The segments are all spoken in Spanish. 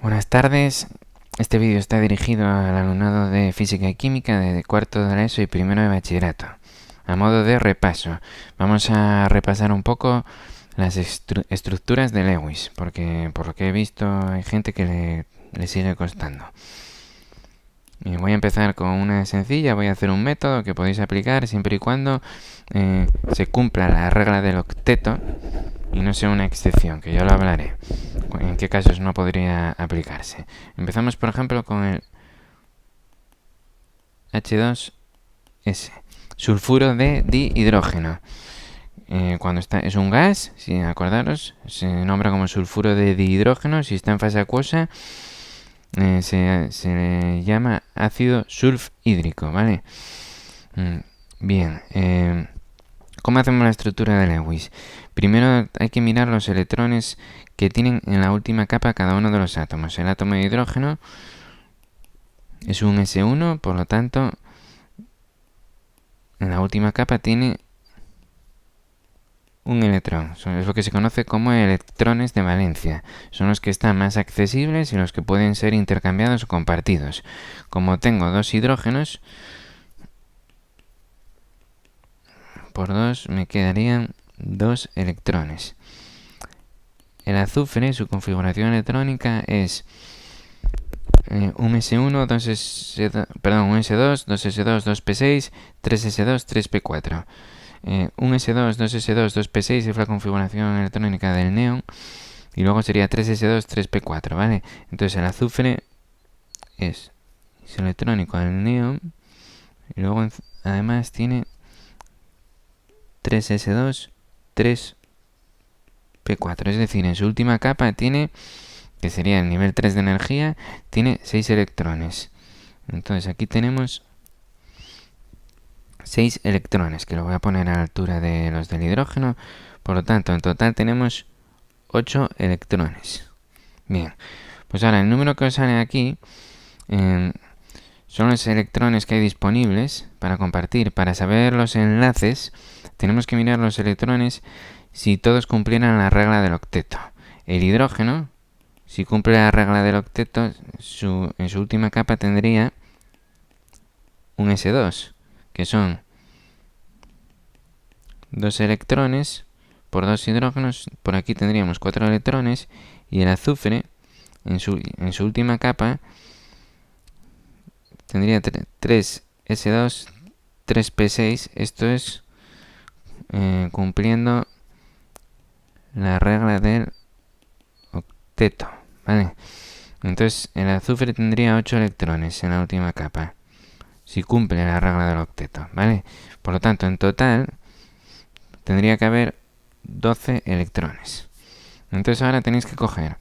Buenas tardes. Este vídeo está dirigido al alumnado de Física y Química de cuarto de la ESO y primero de bachillerato. A modo de repaso, vamos a repasar un poco las estructuras de Lewis, porque por lo que he visto hay gente que le sigue costando. Y voy a empezar con una sencilla, voy a hacer un método que podéis aplicar siempre y cuando se cumpla la regla del octeto y no sea una excepción, que yo lo hablaré. En qué casos no podría aplicarse. Empezamos, por ejemplo, con el H2S, sulfuro de dihidrógeno. Cuando es un gas, si acordaros, se nombra como sulfuro de dihidrógeno. Si está en fase acuosa, se le llama ácido sulfhídrico, ¿vale? Bien, ¿cómo hacemos la estructura de Lewis? Primero hay que mirar los electrones que tienen en la última capa cada uno de los átomos. El átomo de hidrógeno es un S1, por lo tanto, en la última capa tiene un electrón. Es lo que se conoce como electrones de valencia. Son los que están más accesibles y los que pueden ser intercambiados o compartidos. Como tengo dos hidrógenos, por 2 me quedarían 2 electrones. El azufre, su configuración electrónica es un S1, un S2, 2S2, 2P6, 3S2, 3P4. Un S2, 2S2, 2P6 es la configuración electrónica del neón. Y luego sería 3S2, 3P4, ¿vale? Entonces el azufre es electrónico del neón. Y luego además tiene 3S2, 3P4. Es decir, en su última capa tiene, que sería el nivel 3 de energía, tiene 6 electrones. Entonces aquí tenemos 6 electrones, que lo voy a poner a la altura de los del hidrógeno. Por lo tanto, en total tenemos 8 electrones. Bien, pues ahora el número que os sale aquí son los electrones que hay disponibles para compartir. Para saber los enlaces, tenemos que mirar los electrones si todos cumplieran la regla del octeto. El hidrógeno, si cumple la regla del octeto, en su última capa tendría un S2, que son 2 electrones por 2 hidrógenos. Por aquí tendríamos 4 electrones. Y el azufre, en su última capa, tendría 3S2, 3P6. Esto es cumpliendo la regla del octeto, ¿vale? Entonces el azufre tendría 8 electrones en la última capa, si cumple la regla del octeto, ¿vale? Por lo tanto, en total tendría que haber 12 electrones. Entonces ahora tenéis que coger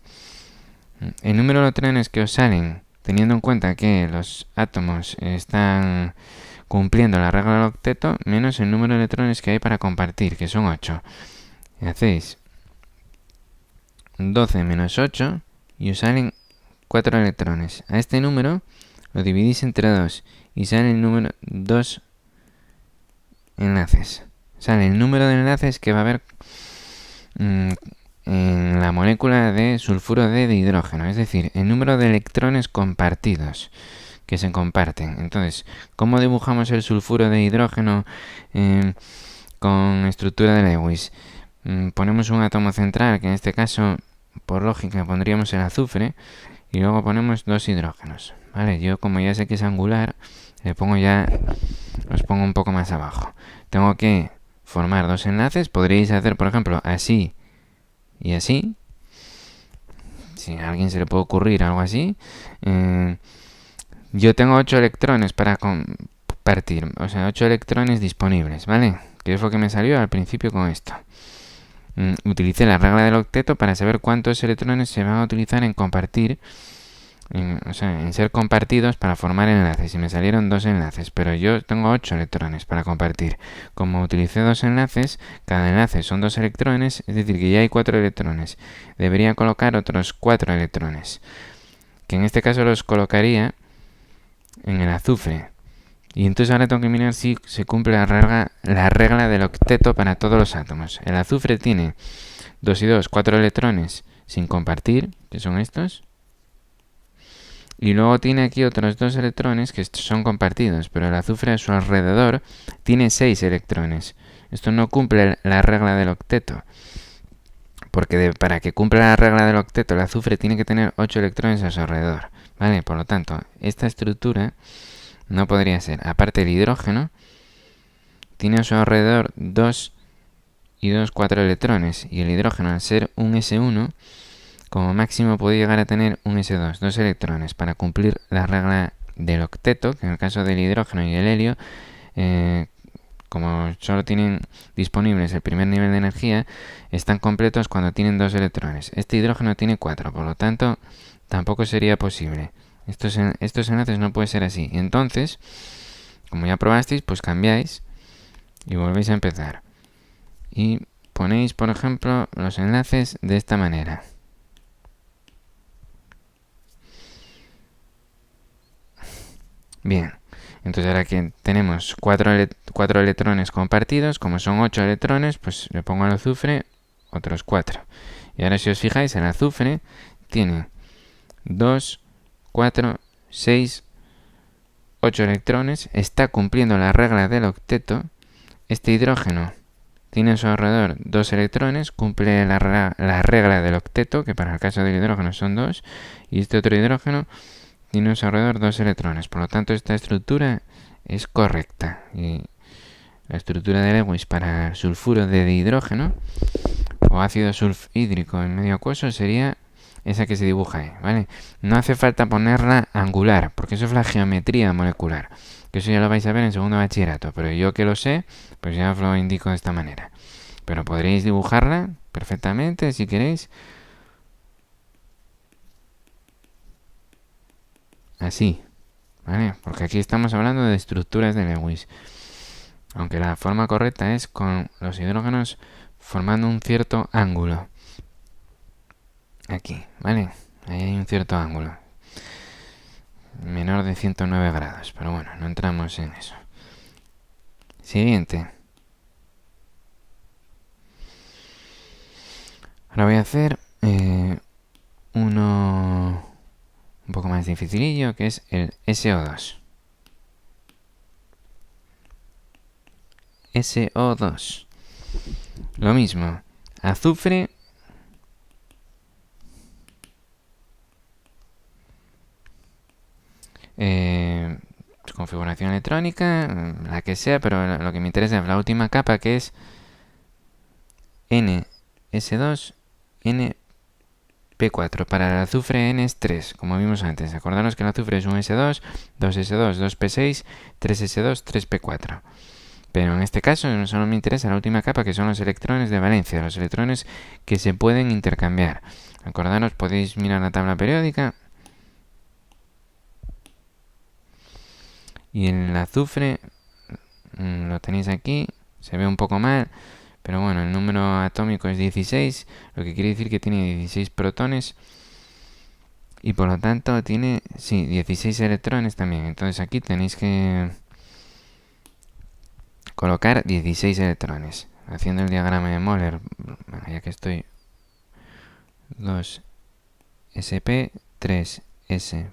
el número de electrones que os salen, teniendo en cuenta que los átomos están cumpliendo la regla del octeto, menos el número de electrones que hay para compartir, que son 8. Y hacéis 12 menos 8 y os salen 4 electrones. A este número lo dividís entre 2 y sale el número 2 enlaces. Sale el número de enlaces que va a haber en la molécula de sulfuro de dihidrógeno, es decir, el número de electrones compartidos que se comparten. Entonces, ¿cómo dibujamos el sulfuro de hidrógeno con estructura de Lewis? Ponemos un átomo central, que en este caso, por lógica, pondríamos el azufre, y luego ponemos 2 hidrógenos, ¿vale? Yo, como ya sé que es angular, los pongo un poco más abajo. Tengo que formar 2 enlaces. Podríais hacer, por ejemplo, así y así. Si a alguien se le puede ocurrir algo así. Yo tengo 8 electrones para compartir. O sea, 8 electrones disponibles, ¿vale? Que es lo que me salió al principio con esto. Utilicé la regla del octeto para saber cuántos electrones se van a utilizar en compartir. En ser compartidos para formar enlaces, y me salieron 2 enlaces, pero yo tengo 8 electrones para compartir. Como utilicé 2 enlaces, cada enlace son 2 electrones, es decir, que ya hay 4 electrones. Debería colocar otros 4 electrones, que en este caso los colocaría en el azufre. Y entonces ahora tengo que mirar si se cumple la regla del octeto para todos los átomos. El azufre tiene 2 y 2, 4 electrones sin compartir, que son estos. Y luego tiene aquí otros 2 electrones que son compartidos, pero el azufre a su alrededor tiene 6 electrones. Esto no cumple la regla del octeto, porque para que cumpla la regla del octeto el azufre tiene que tener 8 electrones a su alrededor. ¿Vale? Por lo tanto, esta estructura no podría ser. Aparte, el hidrógeno tiene a su alrededor 2 y 2, 4 electrones. Y el hidrógeno, al ser un S1, como máximo puede llegar a tener un S2, 2 electrones, para cumplir la regla del octeto, que en el caso del hidrógeno y el helio, como solo tienen disponibles el primer nivel de energía, están completos cuando tienen 2 electrones. Este hidrógeno tiene 4, por lo tanto, tampoco sería posible. Estos enlaces no pueden ser así. Entonces, como ya probasteis, pues cambiáis y volvéis a empezar. Y ponéis, por ejemplo, los enlaces de esta manera. Bien, entonces ahora que tenemos 4 electrones compartidos, como son 8 electrones, pues le pongo al azufre otros 4. Y ahora si os fijáis, el azufre tiene 2, 4, 6, 8 electrones, está cumpliendo la regla del octeto. Este hidrógeno tiene a su alrededor 2 electrones, cumple la regla del octeto, que para el caso del hidrógeno son 2, y este otro hidrógeno tiene a su alrededor 2 electrones. Por lo tanto, esta estructura es correcta. Y la estructura de Lewis para el sulfuro de hidrógeno o ácido sulfhídrico en medio acuoso sería esa que se dibuja ahí, ¿vale? No hace falta ponerla angular, porque eso es la geometría molecular, que eso ya lo vais a ver en segundo bachillerato, pero yo que lo sé, pues ya os lo indico de esta manera. Pero podréis dibujarla perfectamente si queréis. Así, ¿vale? Porque aquí estamos hablando de estructuras de Lewis. Aunque la forma correcta es con los hidrógenos formando un cierto ángulo. Aquí, ¿vale? Ahí hay un cierto ángulo. Menor de 109 grados. Pero bueno, no entramos en eso. Siguiente. Ahora voy a hacer uno un poco más dificilillo, que es el SO2. SO2. Lo mismo. Azufre. Configuración electrónica, la que sea, pero lo que me interesa es la última capa, que es NS2, NP4. Para el azufre N es 3, como vimos antes. Acordaros que el azufre es un S2, 2S2, 2P6, 3S2, 3P4. Pero en este caso solo me interesa la última capa, que son los electrones de valencia, los electrones que se pueden intercambiar. Acordaros, podéis mirar la tabla periódica. Y el azufre lo tenéis aquí, se ve un poco mal, pero bueno, el número atómico es 16, lo que quiere decir que tiene 16 protones y por lo tanto tiene, sí, 16 electrones también. Entonces aquí tenéis que colocar 16 electrones. Haciendo el diagrama de Moller, bueno, ya que estoy, 2sp, 3spd,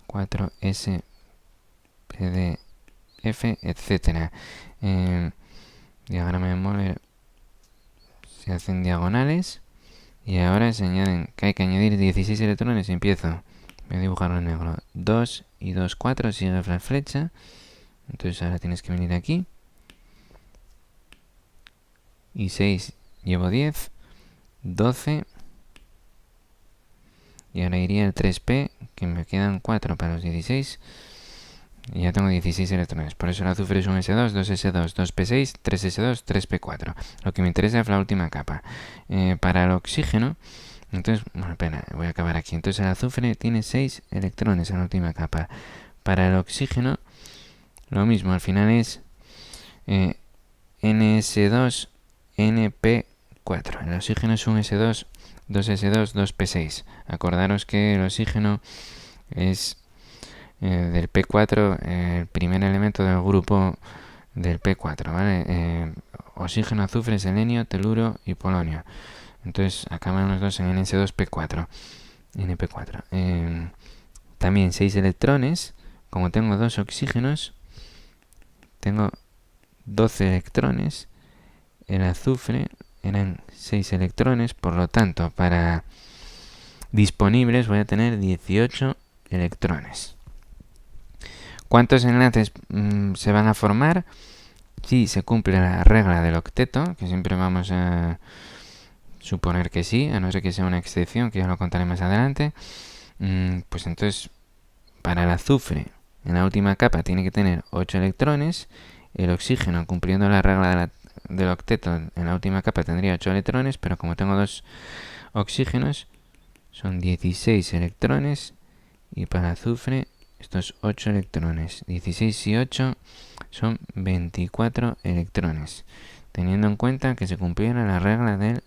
4s PDF, etcétera. Diagrama de Moller se hacen diagonales y ahora se añaden, que hay que añadir 16 electrones y empiezo. Voy a dibujarlo en negro. 2 y 2, 4, sigue la flecha. Entonces ahora tienes que venir aquí. Y 6 llevo 10, 12. Y ahora iría el 3P, que me quedan 4 para los 16. Y ya tengo 16 electrones. Por eso el azufre es un S2, 2S2, 2P6, 3S2, 3P4. Lo que me interesa es la última capa. Para el oxígeno, entonces, bueno, espera, voy a acabar aquí. Entonces el azufre tiene 6 electrones en la última capa. Para el oxígeno, lo mismo. Al final es NS2, NP4. El oxígeno es un S2, 2S2, 2P6. Acordaros que el oxígeno es del P4, el primer elemento del grupo del P4, ¿vale? Oxígeno, azufre, selenio, teluro y polonio. Entonces acaban los dos en NS2P4. NP4. También 6 electrones. Como tengo 2 oxígenos, tengo 12 electrones. El azufre eran 6 electrones, por lo tanto, para disponibles voy a tener 18 electrones. ¿Cuántos enlaces se van a formar? Si se cumple la regla del octeto, que siempre vamos a suponer que sí, a no ser que sea una excepción, que ya lo contaré más adelante, pues entonces para el azufre en la última capa tiene que tener 8 electrones, el oxígeno cumpliendo la regla del octeto en la última capa tendría 8 electrones, pero como tengo 2 oxígenos son 16 electrones, y para el azufre estos 8 electrones, 16 y 8 son 24 electrones, teniendo en cuenta que se cumpliera la regla del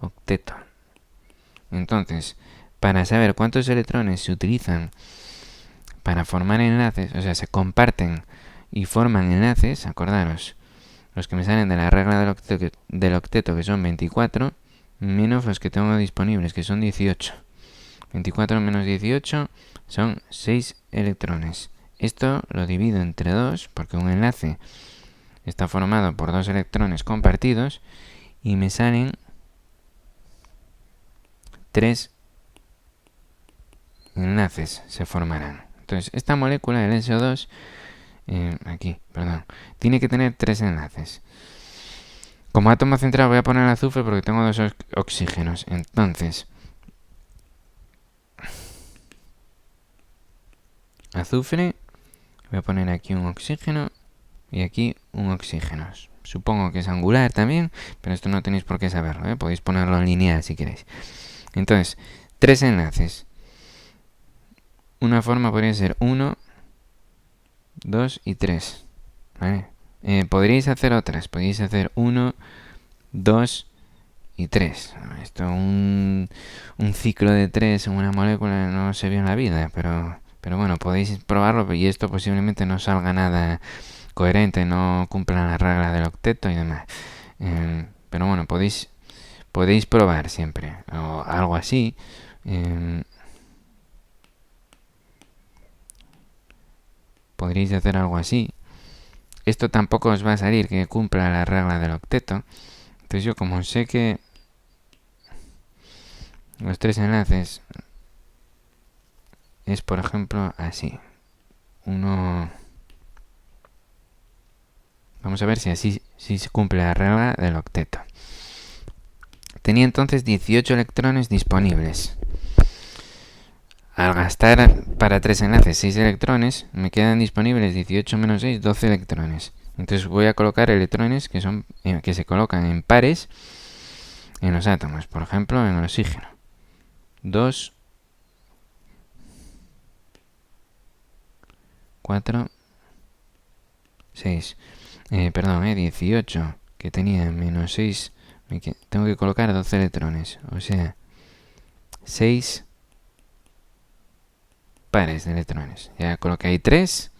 octeto. Entonces, para saber cuántos electrones se utilizan para formar enlaces, o sea, se comparten y forman enlaces, acordaros, los que me salen de la regla del octeto, que son 24, menos los que tengo disponibles, que son 18. 24 menos 18 son 6 electrones. Esto lo divido entre 2, porque un enlace está formado por 2 electrones compartidos, y me salen 3 enlaces se formarán. Entonces, esta molécula, el SO2, tiene que tener 3 enlaces. Como átomo central voy a poner el azufre porque tengo 2 oxígenos. Entonces, azufre, voy a poner aquí un oxígeno y aquí un oxígeno. Supongo que es angular también, pero esto no tenéis por qué saberlo, ¿eh? Podéis ponerlo en lineal si queréis. Entonces, 3 enlaces. Una forma podría ser 1, 2 y 3. ¿Vale? Podríais hacer otras. Podríais hacer 1, 2 y 3. Esto, un ciclo de 3 en una molécula no se vio en la vida, pero bueno, podéis probarlo y esto posiblemente no salga nada coherente, no cumpla la regla del octeto y demás. Pero bueno, podéis probar siempre, o algo así. Podríais hacer algo así. Esto tampoco os va a salir que cumpla la regla del octeto. Entonces yo, como sé que los 3 enlaces es, por ejemplo, así. Vamos a ver si así se cumple la regla del octeto. Tenía entonces 18 electrones disponibles. Al gastar para 3 enlaces 6 electrones, me quedan disponibles 18 menos 6, 12 electrones. Entonces voy a colocar electrones que se colocan en pares en los átomos. Por ejemplo, en el oxígeno. 2, 4, 6. 18, que tenía menos 6. Tengo que colocar 12 electrones. O sea, 6 pares de electrones. Ya coloqué ahí 3.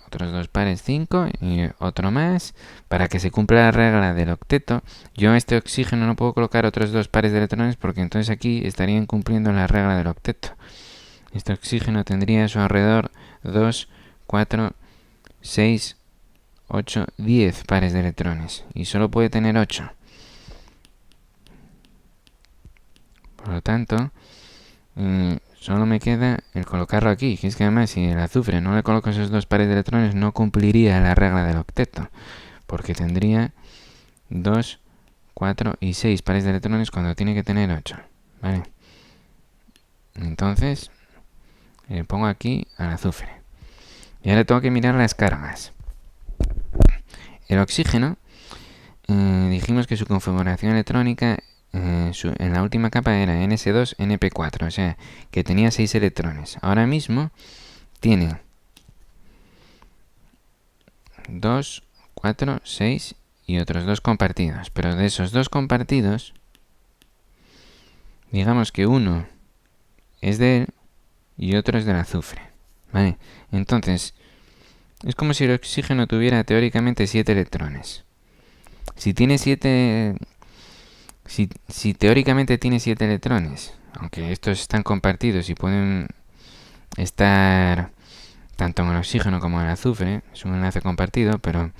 Otros 2 pares, 5. Y otro más. Para que se cumpla la regla del octeto, yo en este oxígeno no puedo colocar otros 2 pares de electrones porque entonces aquí estarían cumpliendo la regla del octeto. Este oxígeno tendría a su alrededor 2, 4, 6, 8, 10 pares de electrones. Y solo puede tener 8. Por lo tanto, solo me queda el colocarlo aquí. Que es que además si el azufre no le coloco esos 2 pares de electrones, no cumpliría la regla del octeto. Porque tendría 2, 4 y 6 pares de electrones cuando tiene que tener 8. ¿Vale? Entonces, le pongo aquí al azufre. Y ahora tengo que mirar las cargas. El oxígeno, dijimos que su configuración electrónica en la última capa era NS2-NP4, o sea, que tenía 6 electrones. Ahora mismo tiene 2, 4, 6 y otros 2 compartidos. Pero de esos 2 compartidos, digamos que uno es de él y otro es del azufre. ¿Vale? Entonces, es como si el oxígeno tuviera teóricamente 7 electrones. Si tiene 7 Si teóricamente tiene 7 electrones, aunque estos están compartidos y pueden estar tanto en el oxígeno como en el azufre, es un enlace compartido, pero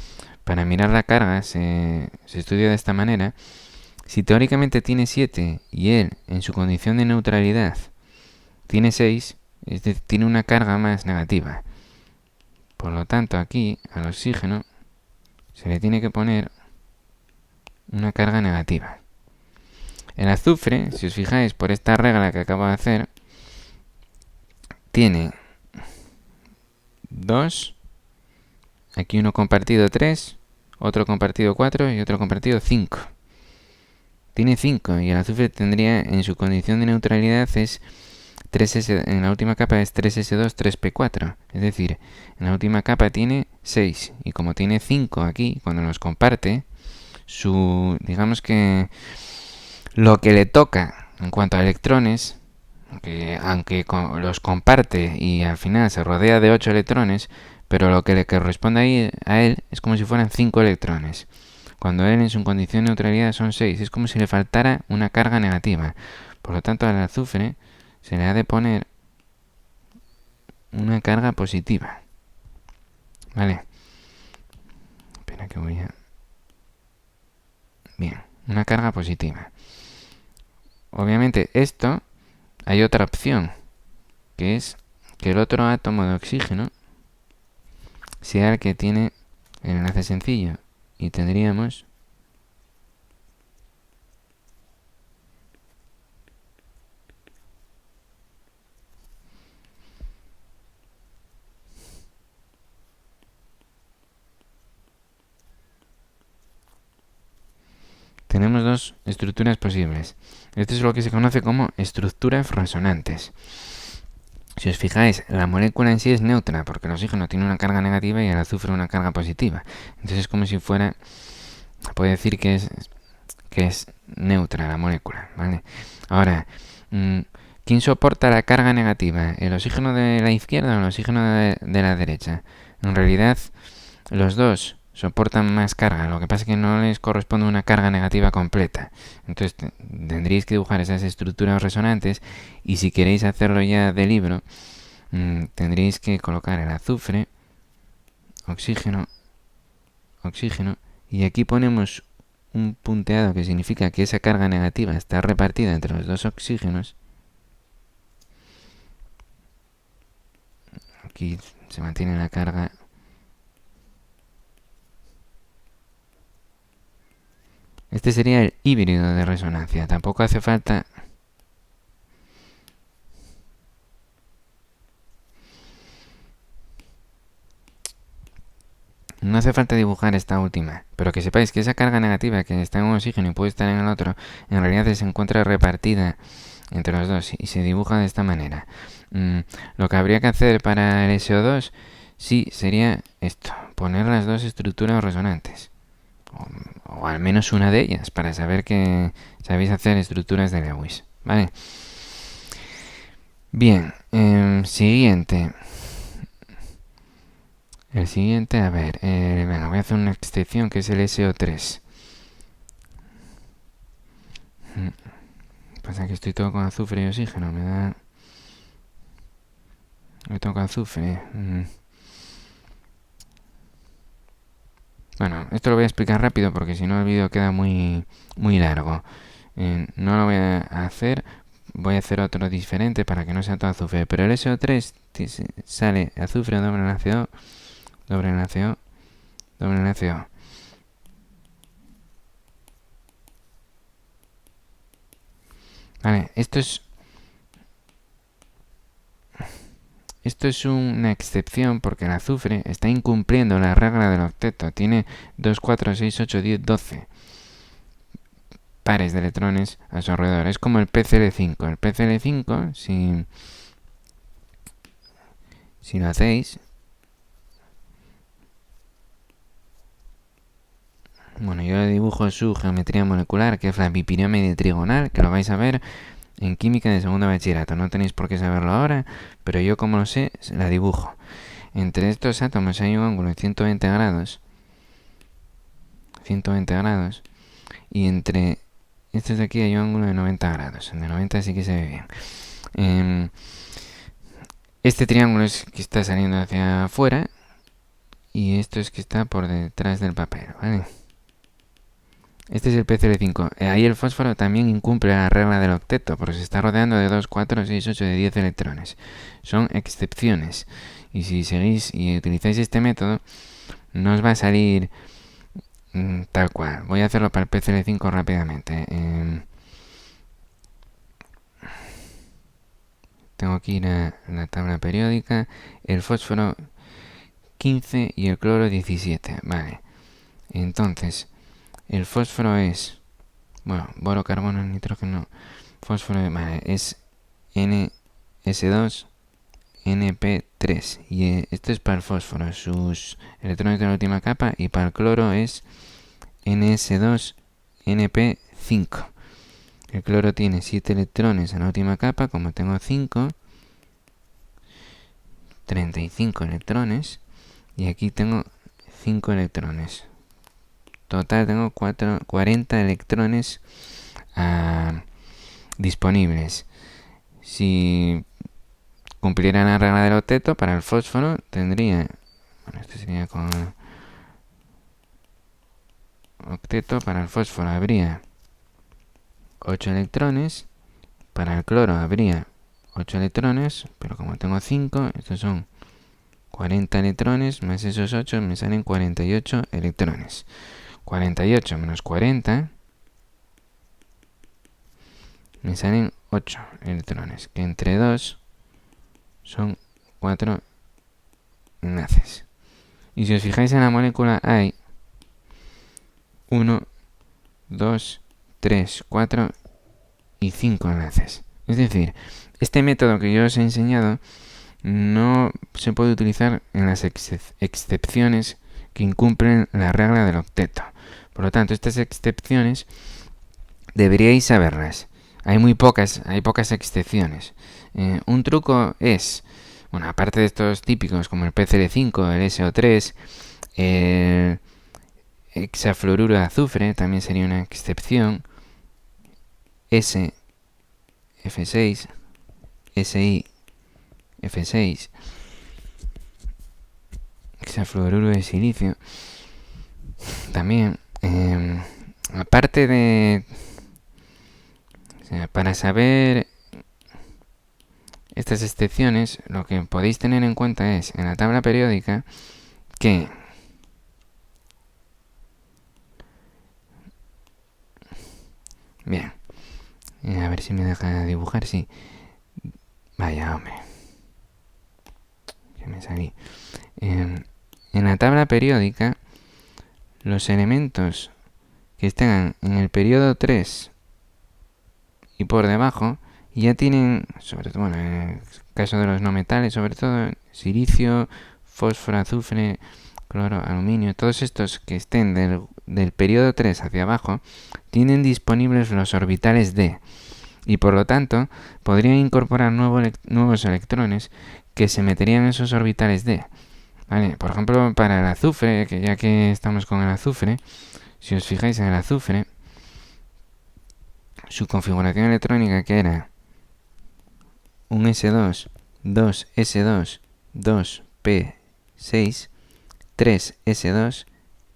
para mirar la carga se estudia de esta manera. Si teóricamente tiene 7 y él, en su condición de neutralidad, tiene 6, es decir, tiene una carga más negativa. Por lo tanto, aquí al oxígeno se le tiene que poner una carga negativa. El azufre, si os fijáis por esta regla que acabo de hacer, tiene 2, aquí uno compartido 3, otro compartido 4 y otro compartido 5. Tiene 5 y el azufre tendría en su condición de neutralidad es 3S, en la última capa es 3S2, 3P4. Es decir, en la última capa tiene 6 y como tiene 5 aquí, cuando los comparte, digamos que lo que le toca en cuanto a electrones, aunque los comparte y al final se rodea de 8 electrones, pero lo que le corresponde ahí a él es como si fueran 5 electrones. Cuando él en su condición de neutralidad son 6, es como si le faltara una carga negativa. Por lo tanto, al azufre se le ha de poner una carga positiva. ¿Vale? Espera que voy a... Bien, una carga positiva. Obviamente esto, hay otra opción, que es que el otro átomo de oxígeno sea el que tiene el enlace sencillo. Y tendríamos tenemos dos estructuras posibles. Esto es lo que se conoce como estructuras resonantes. Si os fijáis, la molécula en sí es neutra, porque el oxígeno tiene una carga negativa y el azufre una carga positiva. Entonces es como si fuera, puede decir que es neutra la molécula, ¿vale? Ahora, ¿quién soporta la carga negativa? ¿El oxígeno de la izquierda o el oxígeno de la derecha? En realidad, los dos soportan más carga, lo que pasa es que no les corresponde una carga negativa completa. Entonces tendríais que dibujar esas estructuras resonantes y si queréis hacerlo ya de libro, tendríais que colocar el azufre, oxígeno, oxígeno, y aquí ponemos un punteado que significa que esa carga negativa está repartida entre los dos oxígenos. Aquí se mantiene la carga. Este sería el híbrido de resonancia. Tampoco hace falta... No hace falta dibujar esta última, pero que sepáis que esa carga negativa que está en un oxígeno y puede estar en el otro, en realidad se encuentra repartida entre los dos y se dibuja de esta manera. Lo que habría que hacer para el SO2 sí sería esto, poner las dos estructuras resonantes. O al menos una de ellas, para saber que sabéis hacer estructuras de Lewis. ¿Vale? Bien, siguiente. El siguiente, a ver, venga, voy a hacer una excepción que es el SO3. Pasa que estoy todo con azufre y oxígeno, me da... Yo tengo azufre. Bueno, esto lo voy a explicar rápido porque si no el vídeo queda muy largo. No lo voy a hacer, voy a hacer otro diferente para que no sea todo azufre. Pero el SO3 sale azufre, doble enlace O, doble enlace O, doble enlace O. Vale, esto es una excepción porque el azufre está incumpliendo la regla del octeto. Tiene 2, 4, 6, 8, 10, 12 pares de electrones a su alrededor. Es como el PCl5. El PCl5, si lo hacéis... Bueno, yo dibujo su geometría molecular, que es la bipirámide trigonal, que lo vais a ver en química de segundo bachillerato. No tenéis por qué saberlo ahora, pero yo como lo sé, la dibujo. Entre estos átomos hay un ángulo de 120 grados. 120 grados. Y entre estos de aquí hay un ángulo de 90 grados. El de 90 sí que se ve bien. Este triángulo es que está saliendo hacia afuera y esto es que está por detrás del papel, ¿vale? Este es el PCl5. Ahí el fósforo también incumple la regla del octeto, porque se está rodeando de 2, 4, 6, 8, de 10 electrones. Son excepciones. Y si seguís y utilizáis este método, no os va a salir tal cual. Voy a hacerlo para el PCl5 rápidamente. Tengo que ir a la tabla periódica. El fósforo 15 y el cloro 17. Vale. Entonces, el fósforo es... Bueno, boro, carbono, nitrógeno, fósforo, vale, es NS2, NP3. Y esto es para el fósforo, sus electrones de la última capa. Y para el cloro es NS2, NP5. El cloro tiene 7 electrones en la última capa. Como tengo 5, 35 electrones. Y aquí tengo 5 electrones. Total tengo 40 electrones disponibles. Si cumpliera la regla del octeto, para el fósforo tendría... Bueno, este sería con octeto. Para el fósforo habría 8 electrones. Para el cloro habría 8 electrones. Pero como tengo 5, estos son 40 electrones. Más esos 8 me salen 48 electrones. 48 menos 40 me salen 8 electrones, que entre 2 son 4 enlaces. Y si os fijáis en la molécula hay 1, 2, 3, 4 y 5 enlaces. Es decir, este método que yo os he enseñado no se puede utilizar en las excepciones que incumplen la regla del octeto. Por lo tanto, estas excepciones deberíais saberlas. Hay pocas excepciones. Un truco es, bueno, aparte de estos típicos como el PCl5, el SO3, el hexafluoruro de azufre también sería una excepción. S, F6, SI, F6, hexafluoruro de silicio. También, aparte de... O sea, para saber estas excepciones, lo que podéis tener en cuenta es, en la tabla periódica, que bien, a ver si me deja dibujar, sí. Vaya, hombre, que me salí. En la tabla periódica, los elementos que estén en el periodo 3 y por debajo ya tienen, sobre todo, bueno, en el caso de los no metales, sobre todo silicio, fósforo, azufre, cloro, aluminio, todos estos que estén del periodo 3 hacia abajo, tienen disponibles los orbitales D. Y por lo tanto, podrían incorporar nuevos electrones que se meterían en esos orbitales D. ¿Vale? Por ejemplo, para el azufre, que ya que estamos con el azufre, si os fijáis en el azufre, su configuración electrónica, que era un S2, 2S2, 2P6, 3S2,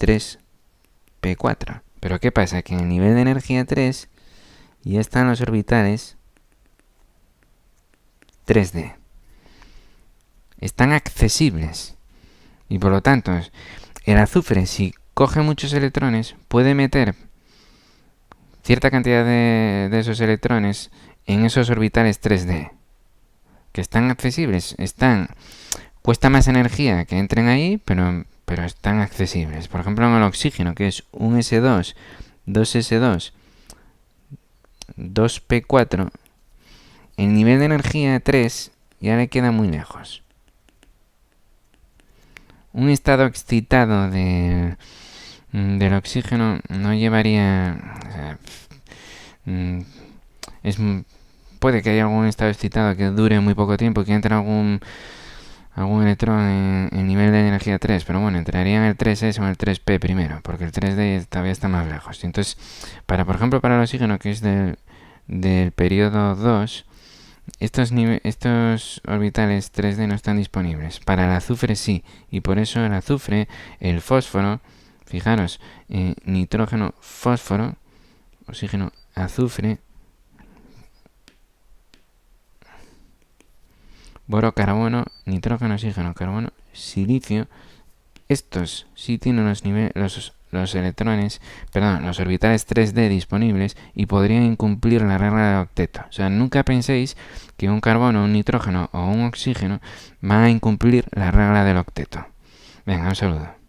3P4. Pero ¿qué pasa? Que en el nivel de energía 3 ya están los orbitales 3D. Están accesibles. Y por lo tanto, el azufre, si coge muchos electrones, puede meter cierta cantidad de esos electrones en esos orbitales 3D. Que están accesibles. Cuesta más energía que entren ahí, pero están accesibles. Por ejemplo, en el oxígeno, que es un S2, 2S2, 2P4, el nivel de energía 3 ya le queda muy lejos. Un estado excitado del oxígeno no llevaría... O sea, puede que haya algún estado excitado que dure muy poco tiempo, que entre algún electrón en nivel de energía 3, pero bueno, entraría en el 3s o en el 3p primero, porque el 3d todavía está más lejos. Y entonces, por ejemplo, para el oxígeno, que es del periodo 2, estos orbitales 3D no están disponibles. Para el azufre sí, y por eso el azufre, el fósforo, fijaros, nitrógeno, fósforo, oxígeno, azufre, boro, carbono, nitrógeno, oxígeno, carbono, silicio. Estos sí tienen los electrones, perdón, los orbitales 3D disponibles y podrían incumplir la regla del octeto. O sea, nunca penséis que un carbono, un nitrógeno o un oxígeno van a incumplir la regla del octeto. Venga, un saludo.